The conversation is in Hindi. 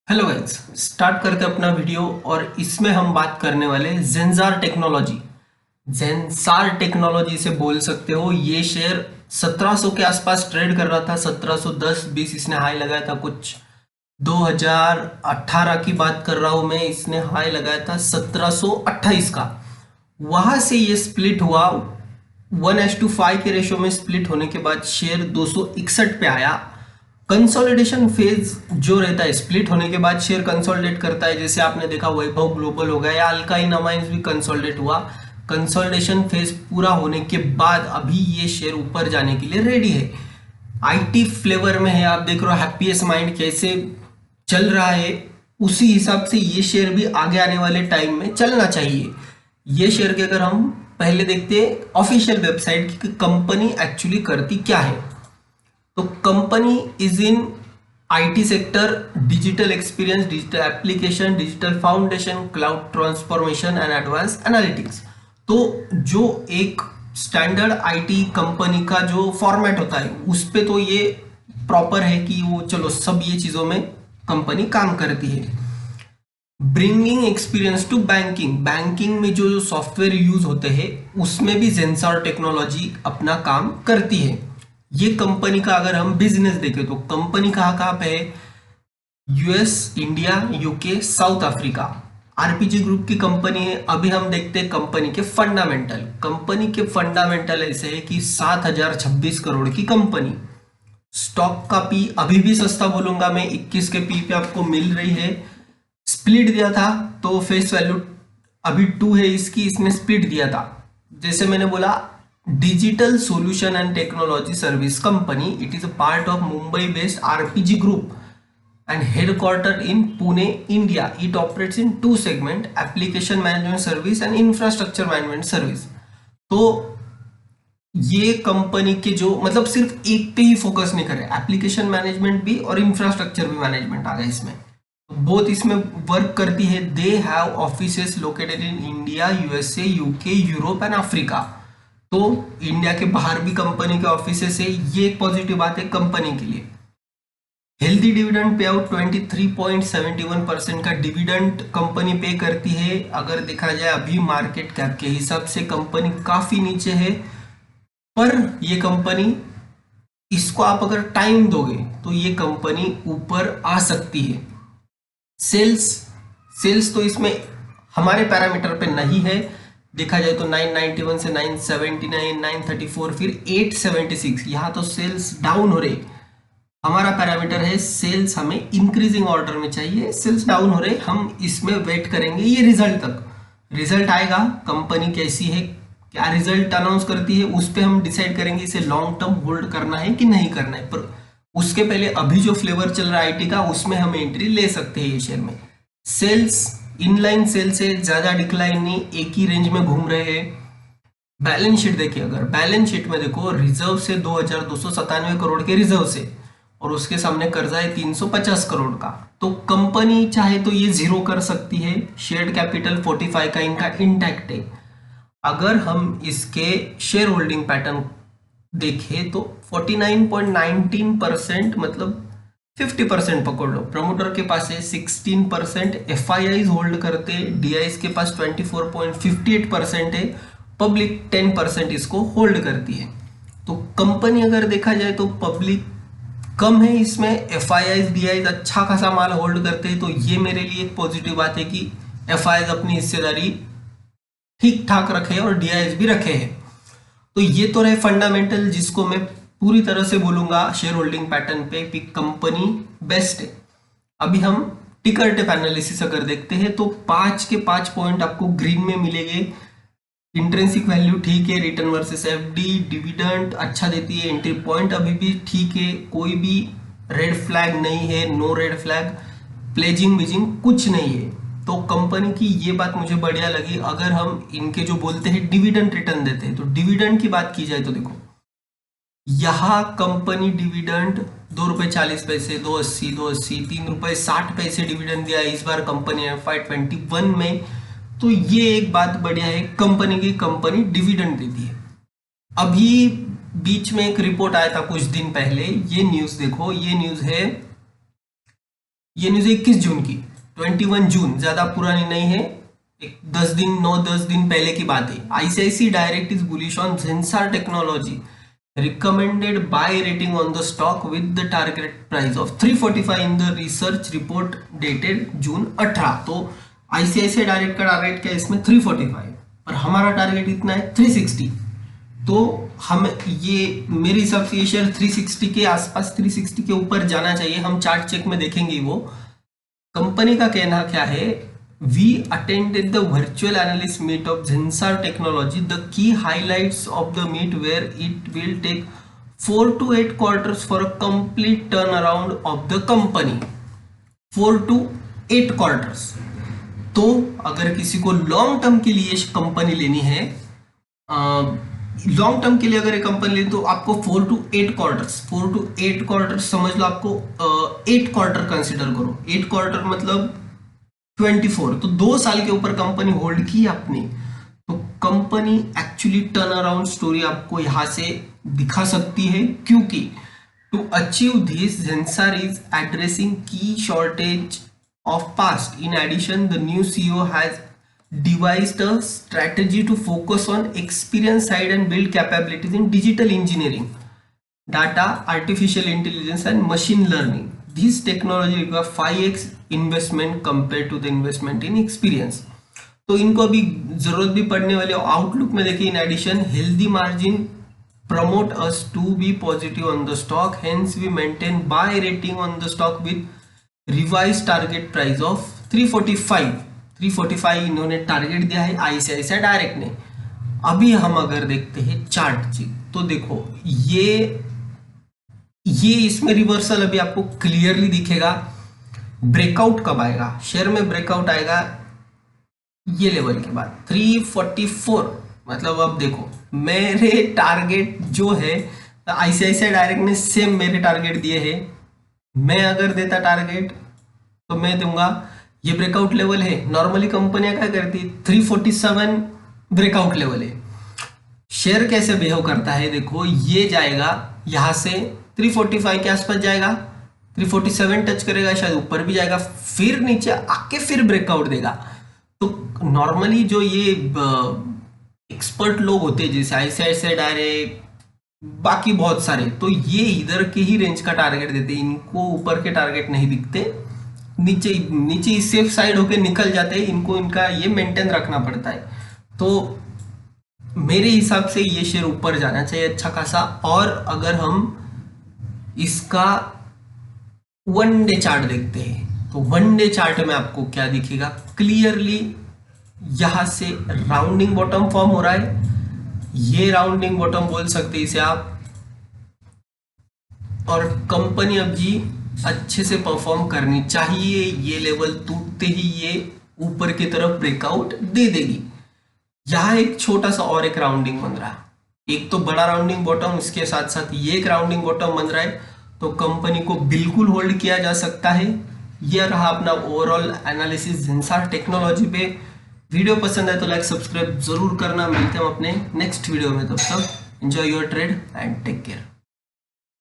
हेलो गाइस, स्टार्ट करते हैं अपना वीडियो। और इसमें हम बात करने वाले हैं जेंसार टेक्नोलॉजी। जेंसार टेक्नोलॉजी से बोल सकते हो। ये शेयर 1700 के आसपास ट्रेड कर रहा था। 1710-20 इसने हाई लगाया था। कुछ 2018 की बात कर रहा हूं मैं। इसने हाई लगाया था 1728 का। वहां से ये स्प्लिट हुआ। 1:5 के रेशो में स्प्लिट होने के बाद शेयर 261 पे आया। कंसोलिडेशन फेज जो रहता है, स्प्लिट होने के बाद शेयर कंसोलिडेट करता है। जैसे आपने देखा वैभव ग्लोबल हो गया या अल्काइन अमाइंस भी कंसोलिडेट हुआ। कंसोलिडेशन फेज पूरा होने के बाद अभी ये शेयर ऊपर जाने के लिए रेडी है। आईटी फ्लेवर में है। आप देख रहे हो हैप्पीएस्ट माइंड कैसे चल रहा है, उसी हिसाब से ये शेयर भी आगे आने वाले टाइम में चलना चाहिए। ये शेयर के अगर हम पहले देखते हैं ऑफिशियल वेबसाइट की कंपनी एक्चुअली करती क्या है। तो company is in IT sector, digital experience, digital application, digital foundation, cloud transformation and advance analytics. तो जो एक स्टैंडर्ड आईटी कंपनी का जो फॉर्मेट होता है उस पे तो ये प्रॉपर है कि वो चलो सब ये चीजों में कंपनी काम करती है। Bringing experience to banking, banking में जो सॉफ्टवेयर यूज होते हैं उसमें भी जेंसार टेक्नोलॉजी अपना काम करती है। ये कंपनी का अगर हम बिजनेस देखें तो कंपनी कहाँ कहाँ पे है? US, India, UK, south Africa. RPG group की कंपनी है। अभी हम देखते हैं कंपनी के फंडामेंटल। कंपनी के फंडामेंटल ऐसे है कि 7,026 करोड़ की कंपनी। स्टॉक का पी अभी भी सस्ता बोलूंगा मैं, 21 के पी पे आपको मिल रही है। स्प्लिट दिया था तो फेस वैल्यू अभी 2 है इसकी। इसने स्प्लिट दिया था। जैसे मैंने बोला, digital solution and technology service company, it is a part of Mumbai based RPG group and headquartered in Pune, India. It operates in two segment: application management service and infrastructure management service. तो ये कंपनी के जो मतलब सिर्फ एक पे ही फोकस नहीं कर रहे, एप्लीकेशन मैनेजमेंट भी और इंफ्रास्ट्रक्चर भी मैनेजमेंट आ गया इसमें। बोथ इसमें वर्क करती है। They have offices located in India, USA, UK, Europe and Africa. तो इंडिया के बाहर भी कंपनी के ऑफिसेस है। ये एक पॉजिटिव बात है कंपनी के लिए। हेल्दी डिविडेंड पे आउट 23.71% का डिविडेंड कंपनी पे करती है। अगर देखा जाए अभी मार्केट कैप के हिसाब से कंपनी काफी नीचे है, पर ये कंपनी, इसको आप अगर टाइम दोगे तो ये कंपनी ऊपर आ सकती है। सेल्स सेल्स तो इसमें हमारे पैरामीटर पे नहीं है। देखा जाए तो 991 से 979, 934, फिर 876, यहाँ तो सेल्स डाउन हो रही। हमारा पैरामीटर है सेल्स, हमें इंक्रीजिंग ऑर्डर में चाहिए। सेल्स डाउन हो रहे, हम इसमें वेट करेंगे ये रिजल्ट तक। रिजल्ट आएगा, कंपनी कैसी है, क्या रिजल्ट अनाउंस करती है, उस पर हम डिसाइड करेंगे इसे लॉन्ग टर्म होल्ड करना है कि नहीं करना है। पर उसके पहले अभी जो फ्लेवर चल रहा है आईटी का, उसमें हम एंट्री ले सकते हैं ये शेयर में। सेल्स इनलाइन सेल्स है, ज्यादा डिक्लाइन नहीं, एक ही रेंज में घूम रहे हैं। बैलेंस शीट देखिए, अगर बैलेंस शीट में देखो, रिजर्व से 2,297 करोड़ के रिजर्व से, और उसके सामने कर्जा है 350 करोड़ का। तो कंपनी चाहे तो ये जीरो कर सकती है। शेयर कैपिटल 45 का इनका इंटैक्ट है। अगर हम इसके शेयर होल्डिंग पैटर्न देखें तो 49.19%, मतलब 50% पकड़ लो। प्रमोटर के पास है 16%, एफआईआईज होल्ड करते, डीआईज के पास 24.58% है, पब्लिक 10% इसको होल्ड करती है। तो कंपनी अगर देखा जाए तो पब्लिक कम है इसमें, एफआईआईज डीआईज अच्छा खासा माल होल्ड करते हैं। तो ये मेरे लिए एक पॉजिटिव बात है कि एफआईआईज अपनी हिस्सेदारी ठीक ठाक रखे और डीआईज भी रखे हैं। तो ये तो रहे फंडामेंटल, जिसको मैं पूरी तरह से बोलूंगा शेयर होल्डिंग पैटर्न पे कि कंपनी बेस्ट है। अभी हम टिकर टेप एनालिसिस अगर देखते हैं तो 5 के 5 पॉइंट आपको ग्रीन में मिलेंगे। इंट्रेंसिक वैल्यू ठीक है, रिटर्न वर्सेस एफडी, डिविडेंड अच्छा देती है, एंट्री पॉइंट अभी भी ठीक है, कोई भी रेड फ्लैग नहीं है, नो रेड फ्लैग, प्लेजिंग बीजिंग कुछ नहीं है। तो कंपनी की ये बात मुझे बढ़िया लगी। अगर हम इनके जो बोलते हैं डिविडेंड रिटर्न देते हैं, तो डिविडेंड की बात की जाए तो देखो, यहाँ कंपनी डिविडेंड 2 रुपए 40 पैसे, 2.80, 2.80, 3 रुपए 60 पैसे डिविडेंड दिया है इस बार कंपनी FY21 में। तो ये एक बात बढ़िया है कंपनी की, कंपनी डिविडेंड देती है। अभी बीच में एक रिपोर्ट आया था कुछ दिन पहले, ये न्यूज देखो, ये न्यूज है ये न्यूज 21 जून की, 21 जून, ज्यादा पुरानी नहीं है, एक 10 दिन पहले की बात है। ICICI direct is bullish on Zensar technology, recommended buy rating on the stock with the target price of 345 in the research report dated जून 18। तो आईसीआईसीआई डायरेक्ट का टारगेट क्या है इसमें 345 और हमारा टारगेट इतना है 360। तो हम ये मेरे हिसाब से ये शेयर 360 के आसपास, 360 के ऊपर जाना चाहिए। हम चार्ट चेक में देखेंगे। वो कंपनी का कहना क्या है, we attended the virtual analyst meet of Zensar Technology. The key highlights of the meet were it will take 4 to 8 quarters for a complete turnaround of the company. 4 to 8 quarters। तो अगर किसी को लॉन्ग टर्म के लिए कंपनी लेनी है, लॉन्ग टर्म के लिए अगर एक कंपनी लेनी तो आपको 4 to 8 क्वार्टर्स, 4 to 8 क्वार्टर्स समझ लो, आपको 8 क्वार्टर कंसिडर करो। 8 क्वार्टर मतलब 24, तो 2 साल के ऊपर कंपनी होल्ड की आपने, तो company actually turn around story आपको यहां से दिखा सकती है। क्योंकि to achieve this Zensar is addressing key shortage of past. In addition the new CEO has devised a strategy to focus on experience side and build capabilities in digital engineering, data, artificial intelligence and machine learning. This technology require 5x investment compared to the investment in experience. तो इनको अभी जरूरत भी पड़ने वाली। आउटलुक में देखिए, in addition healthy margin prompt us to be positive on the stock, hence we maintain buy rating on the stock with revise target price of 345 इन्होंने टारगेट दिया है आईसीआईसीआई डायरेक्ट ने। अभी हम अगर देखते हैं चार्ट जी, तो देखो ये इसमें रिवर्सल अभी आपको क्लियरली दिखेगा। ब्रेकआउट कब आएगा शेयर में? ब्रेकआउट आएगा ये लेवल के बाद 344। मतलब अब देखो मेरे टारगेट जो है आईसीआईसीआई डायरेक्ट ने सेम मेरे टारगेट दिए हैं। मैं अगर देता टारगेट तो मैं दूंगा, ये ब्रेकआउट लेवल है। नॉर्मली कंपनियां क्या करती है, 347 ब्रेकआउट लेवल है। शेयर कैसे बिहेव करता है देखो, ये जाएगा यहां से 345 के आसपास जाएगा, 347 टच करेगा, शायद ऊपर भी जाएगा, फिर नीचे आके फिर ब्रेकआउट देगा। तो नॉर्मली जो ये एक्सपर्ट लोग होते हैं जैसे आईसीआईसीआई डायरेक्ट, बाकी बहुत सारे, तो ये इधर के ही रेंज का टारगेट देते हैं। इनको ऊपर के टारगेट नहीं दिखते, नीचे सेफ साइड होके निकल जाते हैं। इनको इनका ये मेंटेन रखना पड़ता है। तो मेरे हिसाब से ये शेयर ऊपर जाना चाहिए अच्छा खासा। और अगर हम इसका वन डे चार्ट देखते हैं तो वन डे चार्ट में आपको क्या दिखेगा, क्लियरली यहां से राउंडिंग बॉटम फॉर्म हो रहा है। ये राउंडिंग बॉटम बोल सकते हैं इसे आप। और कंपनी अब जी अच्छे से परफॉर्म करनी चाहिए। ये लेवल टूटते ही ये ऊपर की तरफ ब्रेकआउट दे देगी। यहां एक छोटा सा और एक राउंडिंग बन रहा है, एक तो बड़ा राउंडिंग बॉटम, इसके साथ साथ ये एक राउंडिंग बॉटम बन रहा है। तो कंपनी को बिल्कुल होल्ड किया जा सकता है। यह रहा अपना ओवरऑल एनालिसिस झेंसार टेक्नोलॉजी पे। वीडियो पसंद है तो लाइक सब्सक्राइब जरूर करना। मिलते हैं अपने नेक्स्ट वीडियो में, तब तक enjoy your trade and take care.